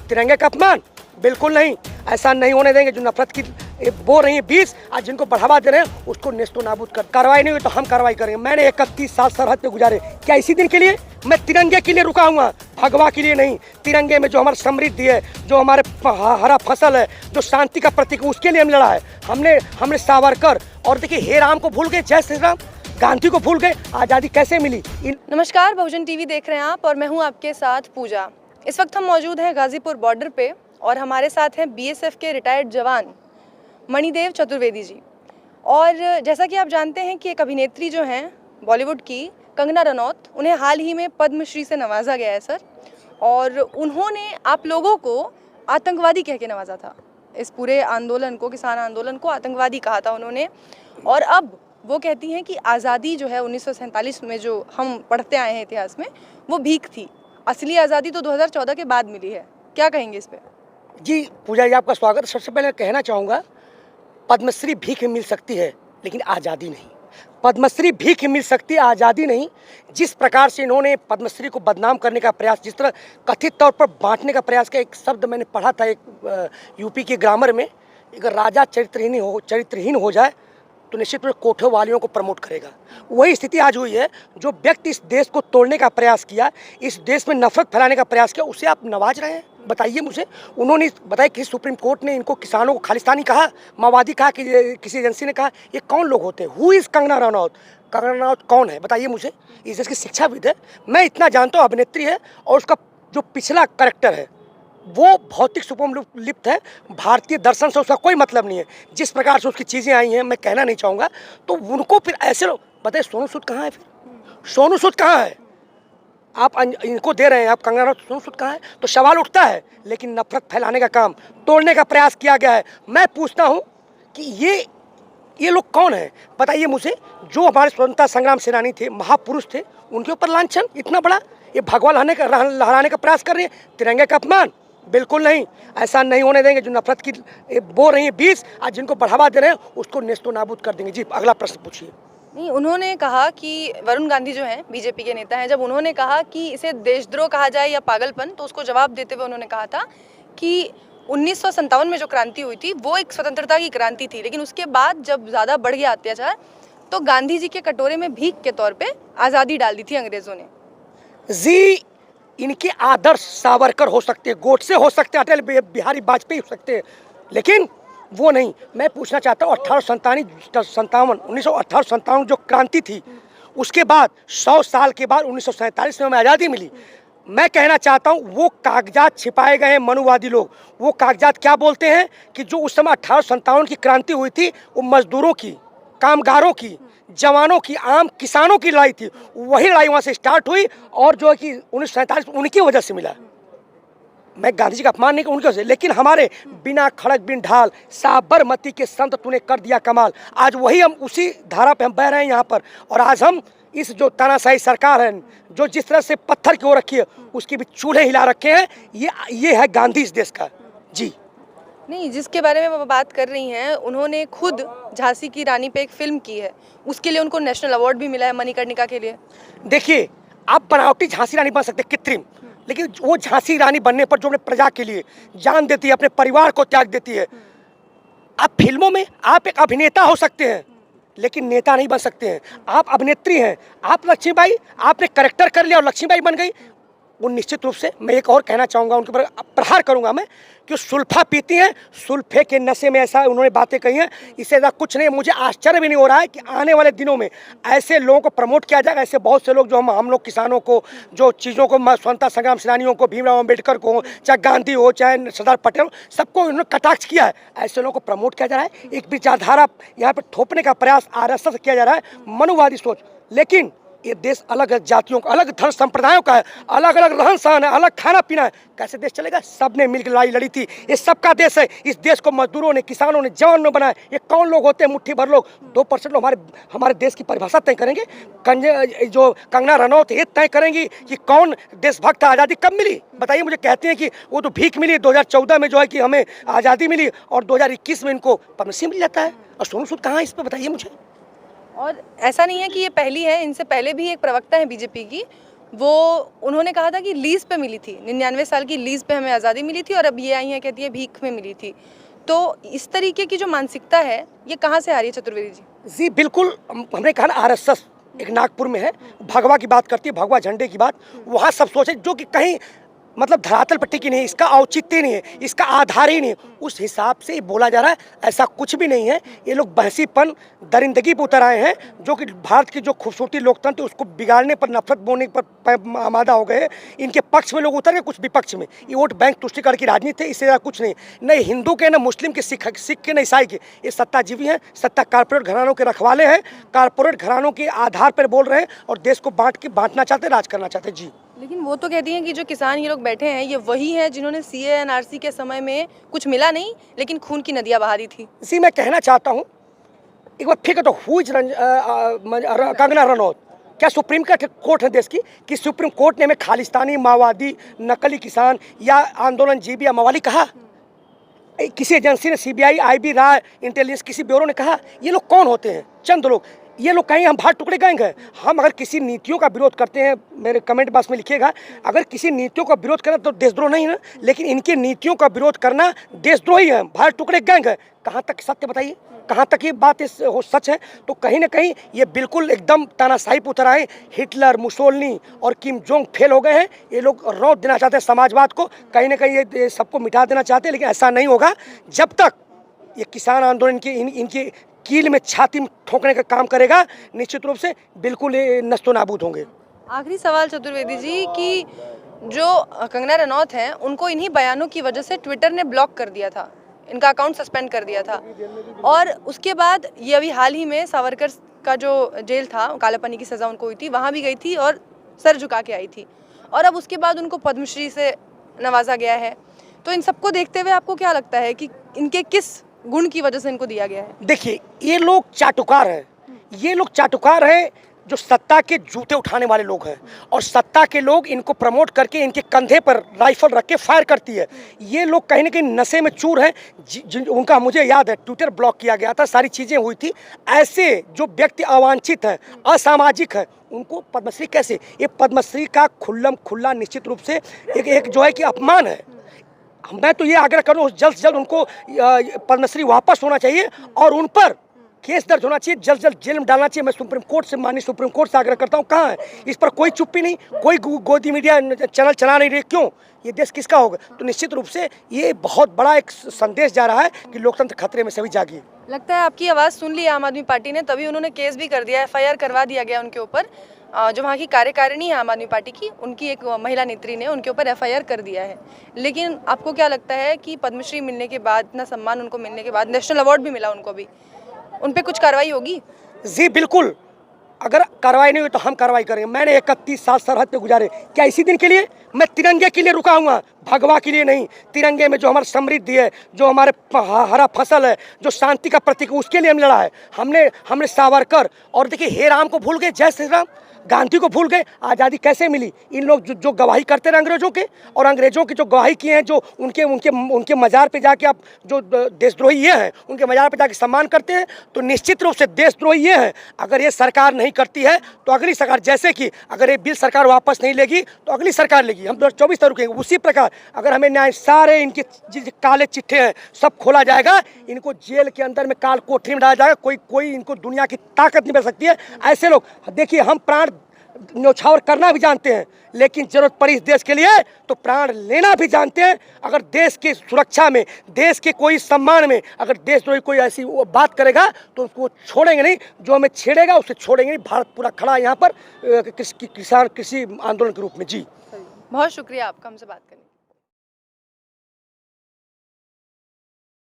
तिरंगे का अपमान बिल्कुल नहीं, ऐसा नहीं होने देंगे। जो नफरत की बो रही है 20 आज जिनको बढ़ावा दे रहे हैं उसको नेस्तो नाबूद कर। कार्रवाई नहीं हुई तो हम कार्रवाई करेंगे। मैंने 31 साल सरहद पे गुजारे, क्या इसी दिन के लिए? मैं तिरंगे के लिए रुका हुआ, भगवा के लिए नहीं। तिरंगे में जो हमारी समृद्धि है, जो हमारे हरा फसल है, जो शांति का प्रतीक, उसके लिए हम लड़ा है। हमने सावरकर और देखिए हे राम को भूल गए, जय श्री राम, गांधी को भूल गए। आज़ादी कैसे मिली? नमस्कार, बहुजन टीवी देख रहे हैं आप और मैं हूं आपके साथ पूजा। इस वक्त हम मौजूद हैं गाजीपुर बॉर्डर पे और हमारे साथ हैं बीएसएफ के रिटायर्ड जवान मणिदेव चतुर्वेदी जी। और जैसा कि आप जानते हैं कि एक अभिनेत्री जो हैं बॉलीवुड की कंगना रनौत, उन्हें हाल ही में पद्मश्री से नवाजा गया है सर। और उन्होंने आप लोगों को आतंकवादी कह के नवाजा था। इस पूरे आंदोलन को, किसान आंदोलन को आतंकवादी कहा था उन्होंने। और अब वो कहती हैं कि आज़ादी जो है 1947 में जो हम पढ़ते आए हैं इतिहास में, वो भीख थी। असली आज़ादी तो 2014 के बाद मिली है। क्या कहेंगे इस पे? जी पूजा जी, आपका स्वागत। सबसे पहले कहना चाहूँगा, पद्मश्री भीख मिल सकती है लेकिन आज़ादी नहीं। पद्मश्री भीख मिल सकती है, आज़ादी नहीं। जिस प्रकार से इन्होंने पद्मश्री को बदनाम करने का प्रयास, जिस तरह कथित तौर पर बांटने का प्रयास किया, एक शब्द मैंने पढ़ा था एक यूपी के ग्रामर में, अगर राजा चरित्रहीन हो जाए तो निश्चित रूप से कोठे वालियों को प्रमोट करेगा। वही स्थिति आज हुई है। जो व्यक्ति इस देश को तोड़ने का प्रयास किया, इस देश में नफरत फैलाने का प्रयास किया, उसे आप नवाज रहे हैं? बताइए मुझे। उन्होंने बताया कि सुप्रीम कोर्ट ने इनको किसानों को खालिस्तानी कहा, माओवादी कहा, कि किसी एजेंसी ने कहा। ये कौन लोग होते हैं? Who is Kangana Ranaut? कंगना रनौत कौन है बताइए मुझे। इस देश की शिक्षाविद है, मैं इतना जानता हूँ, अभिनेत्री है, और उसका जो पिछला करेक्टर है वो भौतिक सुपम लिप्त है। भारतीय दर्शन से उसका कोई मतलब नहीं है। जिस प्रकार से उसकी चीज़ें आई हैं मैं कहना नहीं चाहूँगा। तो उनको फिर ऐसे बताइए, सोनू सूद कहाँ है? फिर सोनू सूद कहाँ है? आप इनको दे रहे हैं, आप कंगना रनौत, सोनू सूद कहाँ है? तो सवाल उठता है। लेकिन नफरत फैलाने का काम, तोड़ने का प्रयास किया गया है। मैं पूछता हूँ कि ये लोग कौन है बताइए मुझे। जो हमारे स्वतंत्रता संग्राम सेनानी थे, महापुरुष थे, उनके ऊपर लांछन इतना बड़ा, ये भगवा लहराने का प्रयास कर रहे हैं। तिरंगे का अपमान बिल्कुल नहीं, ऐसा नहीं होने देंगे। जो नफरत की बो रही है 20 आज जिनको बढ़ावा दे रहे हैं उसको नेस्तो नाबूद कर देंगे। जी अगला प्रश्न पूछिए। नहीं, उन्होंने कहा कि वरुण गांधी जो हैं बीजेपी के नेता हैं, जब उन्होंने कहा कि इसे देशद्रोह कहा जाए या पागलपन, तो उसको जवाब देते हुए उन्होंने कहा था कि 1957 में जो क्रांति हुई थी वो एक स्वतंत्रता की क्रांति थी, लेकिन उसके बाद जब ज़्यादा बढ़ गया अत्याचार तो गांधी जी के कटोरे में भीख के तौर पर आज़ादी डाल दी थी अंग्रेज़ों ने। जी इनके आदर्श सावरकर हो सकते हैं, गोडसे हो सकते हैं, अटल बिहारी वाजपेयी हो सकते हैं, लेकिन वो नहीं। मैं पूछना चाहता हूँ 1957 जो क्रांति थी, उसके बाद 100 साल के बाद 1947 में हमें आज़ादी मिली। मैं कहना चाहता हूँ वो कागजात छिपाए गए हैं मनुवादी लोग। वो कागजात क्या बोलते हैं कि जो उस समय 1857 की क्रांति हुई थी वो मजदूरों की, कामगारों की, जवानों की, आम किसानों की लड़ाई थी। वही लड़ाई वहाँ से स्टार्ट हुई और जो है कि 1947 उनकी वजह से मिला। मैं गांधी जी का अपमान नहीं कर उनकी वजह से, लेकिन हमारे बिना खड़क बिन ढाल साबरमती के संत तूने कर दिया कमाल, आज वही हम उसी धारा पे हम बह रहे हैं यहाँ पर। और आज हम इस जो तानाशाही सरकार है, जो जिस तरह से पत्थर की ओर रखी है, उसके भी चूल्हे हिला रखे हैं। ये है गांधी इस देश का। जी नहीं, जिसके बारे में वो बात कर रही हैं, उन्होंने खुद झांसी की रानी पे एक फिल्म की है, उसके लिए उनको नेशनल अवार्ड भी मिला है मणिकर्णिका के लिए। देखिए, आप बनावटी झांसी रानी बन सकते, कृत्रिम, लेकिन वो झांसी रानी बनने पर जो अपने प्रजा के लिए जान देती है, अपने परिवार को त्याग देती है। आप फिल्मों में आप एक अभिनेता हो सकते हैं लेकिन नेता नहीं बन सकते हैं। आप अभिनेत्री हैं, आप लक्ष्मीबाई, आपने करेक्टर कर लिया और लक्ष्मीबाई बन गई। वो निश्चित रूप से मैं एक और कहना चाहूँगा, उनके ऊपर प्रहार करूँगा मैं, कि सुल्फा पीती हैं, सुल्फे के नशे में ऐसा उन्होंने बातें कही हैं। इससे ज़्यादा कुछ नहीं। मुझे आश्चर्य भी नहीं हो रहा है कि आने वाले दिनों में ऐसे लोगों को प्रमोट किया जाएगा। ऐसे बहुत से लोग जो हम लोग किसानों को, जो चीज़ों को, स्वतंत्रता संग्राम सेनानियों को, भीमराव अम्बेडकर को, चाहे गांधी हो, चाहे सरदार पटेल हो, सबको उन्होंने कटाक्ष किया है। ऐसे लोगों को प्रमोट किया जा रहा है। एक विचारधारा यहाँ पर थोपने का प्रयास आरएसएस से किया जा रहा है, मनुवादी सोच। लेकिन ये देश अलग अलग जातियों का, अलग धर्म संप्रदायों का है, अलग अलग रहन सहन है, अलग खाना पीना है। कैसे देश चलेगा? सबने मिलकर लड़ाई लड़ी थी। ये सबका देश है। इस देश को मजदूरों ने, किसानों ने, जवानों ने बनाया। ये कौन लोग होते हैं? मुट्ठी भर लोग, 2% लोग हमारे देश की परिभाषा तय करेंगे। जो कंगना रनौत ये तय करेंगी कि कौन देशभक्त। आज़ादी कब मिली बताइए मुझे। कहते हैं कि वो तो भीख मिली 2014 में, जो है कि हमें आज़ादी मिली, और 2021 में इनको पद्मश्री मिल जाता है। और सोनू सूद कहाँ है इस पर बताइए मुझे। और ऐसा नहीं है कि ये पहली है, इनसे पहले भी एक प्रवक्ता है बीजेपी की, वो उन्होंने कहा था कि लीज पे मिली थी, 99 साल की लीज पे हमें आज़ादी मिली थी, और अब ये आई हैं कहती है भीख में मिली थी। तो इस तरीके की जो मानसिकता है ये कहाँ से आ रही है चतुर्वेदी जी? जी बिल्कुल, हमने कहा ना आरएसएस एक नागपुर में है, भगवा की बात करती है, भगवा झंडे की बात, वहाँ सब सोचे जो कि कहीं मतलब धरातल पर टिकी नहीं है, इसका औचित्य नहीं है, इसका आधार ही नहीं है, उस हिसाब से ये बोला जा रहा है। ऐसा कुछ भी नहीं है, ये लोग बहसीपन दरिंदगी पर उतर आए हैं, जो कि भारत की जो खूबसूरती लोकतंत्र उसको बिगाड़ने पर, नफरत बोने पर आमादा हो गए। इनके पक्ष में लोग उतर गए, कुछ विपक्ष में। ये वोट बैंक तुष्टिकरण की राजनीति है, इससे ज़्यादा कुछ नहीं। न हिंदू के, न मुस्लिम के, सिख के, न ईसाई के, ये सत्ताजीवी हैं, सत्ता कारपोरेट घरानों के रखवाले हैं, कारपोरेट घरानों के आधार पर बोल रहे हैं और देश को बांटना चाहते, राज करना चाहते। जी लेकिन वो तो कहती हैं कि जो किसान ये लोग बैठे हैं ये वही हैं जिन्होंने सीए एनआरसी के समय में कुछ मिला नहीं लेकिन खून की नदियां बहा दी थी। इसी मैं कहना चाहता हूँ, एक बार फिर तो कंगना रनौत, क्या सुप्रीम कोर्ट है देश की कि सुप्रीम कोर्ट ने हमें खालिस्तानी, माओवादी, नकली किसान या आंदोलन जीवी या मवाली कहा? किसी एजेंसी ने, सीबीआई, आईबी, राय, इंटेलिजेंस, किसी ब्यूरो ने कहा? ये लोग कौन होते हैं? चंद लोग। ये लोग कहीं हम भारत टुकड़े गैंग हैं। हम अगर किसी नीतियों का विरोध करते हैं, मेरे कमेंट बॉक्स में लिखिएगा, अगर किसी नीतियों का विरोध करें तो देशद्रोह नहीं है, लेकिन इनके नीतियों का विरोध करना देशद्रोही है। भारत टुकड़े गैंग है। कहाँ तक सत्य बताइए, कहाँ तक ये बात सच है? तो कहीं ना कहीं ये बिल्कुल एकदम तानाशाही पर उतर आए। हिटलर, मुसोलिनी और किम जोंग फेल हो गए हैं। ये लोग रौंद देना चाहते हैं समाजवाद को, कहीं ना कहीं ये सबको मिटा देना चाहते हैं, लेकिन ऐसा नहीं होगा जब तक ये किसान आंदोलन इनके कील में, छाती में ठोकने का काम करेगा। निश्चित रूप से बिल्कुल ये नस्तो नाबूद होंगे। आखिरी सवाल चतुर्वेदी जी कि जो कंगना रनौत हैं उनको इन्हीं बयानों की वजह से ट्विटर ने ब्लॉक कर दिया था, इनका अकाउंट सस्पेंड कर दिया था, और उसके बाद ये अभी हाल ही में सावरकर का जो जेल था, कालापानी की सज़ा उनको हुई थी, वहाँ भी गई थी और सर झुका के आई थी, और अब उसके बाद उनको पद्मश्री से नवाजा गया है। तो इन सबको देखते हुए आपको क्या लगता है कि इनके किस गुण की वजह से इनको दिया गया है? देखिए, ये लोग चाटुकार हैं, ये लोग चाटुकार हैं जो सत्ता के जूते उठाने वाले लोग हैं, और सत्ता के लोग इनको प्रमोट करके इनके कंधे पर राइफल रख के फायर करती है। ये लोग कहीं ना कहीं नशे में चूर हैं। उनका मुझे याद है ट्विटर ब्लॉक किया गया था, सारी चीज़ें हुई थी। ऐसे जो व्यक्ति अवांछित हैं, असामाजिक हैं, उनको पद्मश्री कैसे? ये पद्मश्री का खुल्ला निश्चित रूप से एक जो है कि अपमान है। मैं तो ये आग्रह करूँ जल्द से जल्द उनको पद्मश्री वापस होना चाहिए और उन पर केस दर्ज होना चाहिए, जल्द से जल्द जेल में डालना चाहिए। मैं सुप्रीम कोर्ट से, माननीय सुप्रीम कोर्ट से आग्रह करता हूँ। कहाँ है इस पर कोई चुप्पी नहीं, कोई गोदी मीडिया चैनल चला नहीं रही? क्यों? ये देश किसका होगा? तो निश्चित रूप से ये बहुत बड़ा एक संदेश जा रहा है कि लोकतंत्र खतरे में, सभी जागिए। लगता है आपकी आवाज़ सुन ली आम आदमी पार्टी ने, तभी उन्होंने केस भी कर दिया, एफआईआर करवा दिया गया उनके ऊपर। जो वहाँ की कार्यकारिणी है आम आदमी पार्टी की, उनकी एक महिला नेत्री ने उनके ऊपर एफआईआर कर दिया है। लेकिन आपको क्या लगता है कि पद्मश्री मिलने के बाद, इतना सम्मान उनको मिलने के बाद, नेशनल अवार्ड भी मिला उनको भी, उन पे कुछ कार्रवाई होगी? जी बिल्कुल, अगर कार्रवाई नहीं हुई तो हम कार्रवाई करेंगे। मैंने 31 साल सरहद पे गुजारे, क्या इसी दिन के लिए? मैं तिरंगे के लिए रुका हुआ, भगवा के लिए नहीं। तिरंगे में जो हमारी समृद्धि है, जो हमारे हरा फसल है, जो शांति का प्रतीक, उसके लिए हम लड़ा है। हमने सावरकर और देखिए हे राम को भूल गए, जय श्री राम, गांधी को भूल गए। आज़ादी कैसे मिली? इन लोग जो गवाही करते रहे अंग्रेजों के, और अंग्रेजों की जो गवाही किए हैं, जो उनके मज़ार पे जाके आप जो देशद्रोही ये हैं, उनके मज़ार पे जाके सम्मान करते हैं, तो निश्चित रूप से देशद्रोही ये हैं। अगर ये सरकार नहीं करती है तो अगली सरकार, जैसे कि अगर ये बिल सरकार वापस नहीं लेगी तो अगली सरकार लेगी, हम 2024 तक रुकेंगे। उसी प्रकार अगर हमें न्याय, सारे इनके काले चिट्ठे हैं सब खोला जाएगा, इनको जेल के अंदर में काल कोठरी में डाला जाएगा, कोई इनको दुनिया की ताकत नहीं मिल सकती है। ऐसे लोग, देखिए हम प्राण न्यौछावर करना भी जानते हैं, लेकिन जरूरत पड़ी इस देश के लिए तो प्राण लेना भी जानते हैं। अगर देश की सुरक्षा में, देश के कोई सम्मान में अगर देशद्रोही कोई ऐसी बात करेगा तो उसको छोड़ेंगे नहीं, जो हमें छेड़ेगा उसे छोड़ेंगे नहीं। भारत पूरा खड़ा है यहाँ पर कृषि आंदोलन के रूप में। जी बहुत शुक्रिया आपका हमसे बात करने।